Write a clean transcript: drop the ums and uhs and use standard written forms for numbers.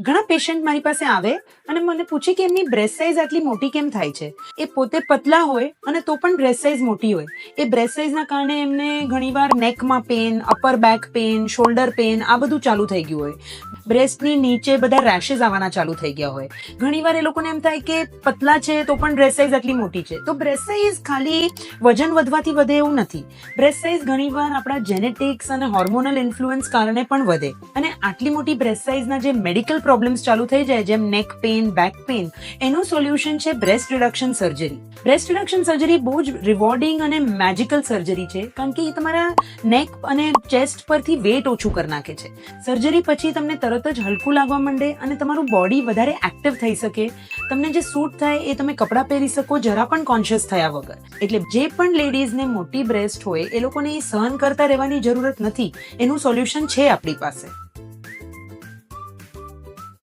ઘણા પેશન્ટ મારી પાસે આવે અને મને પૂછે કે એમની બ્રેસ્ટ સાઇઝ આટલી મોટી કેમ થાય છે. એ પોતે પતલા હોય અને તો પણ બ્રેસ્ટ સાઇઝ મોટી હોય. એ બ્રેસ્ટ સાઇઝના કારણે એમને ઘણીવાર નેકમાં pain, upper back pain, shoulder pain આ બધું ચાલુ થઈ ગયું હોય. બ્રેસ્ટની નીચે બધા રેશેસ આવવાના ચાલુ થઈ ગયા હોય. ઘણીવાર એ લોકોને એમ થાય કે પતલા છે તો પણ બ્રેસ્ટ સાઇઝ આટલી મોટી છે. તો બ્રેસ્ટ સાઇઝ ખાલી વજન વધવાથી વધે એવું નથી. બ્રેસ્ટ સાઇઝ ઘણીવાર આપણા જેનેટિક્સ અને હોર્મોનલ ઇન્ફ્લુઅન્સ કારણે પણ વધે. અને આટલી મોટી બ્રેસ્ટ સાઇઝના જે મેડિકલ પ્રોબ્લેમ્સ ચાલુ થઈ જાય જેમ નેક પેન, બેક પેન, એનું સોલ્યુશન છે breast reduction surgery. Breast reduction surgery બહુ જ રિવોર્ડિંગ અને મેજિકલ સર્જરી છે કારણ કે એ તમારા નેક અને ચેસ્ટ પરથી વેટ ઓછું કરી નાખે છે. સર્જરી પછી તમને તરત જ હલકું લાગવા માંડે અને તમારું બોડી વધારે એક્ટિવ થઈ શકે. તમને જે સૂટ થાય એ તમે કપડાં પહેરી શકો જરા પણ કોન્શિયસ થયા વગર. એટલે જે પણ લેડીઝને મોટી બ્રેસ્ટ હોય એ લોકોને એ સહન કરતા રહેવાની જરૂરત નથી. એનું સોલ્યુશન છે આપણી પાસે.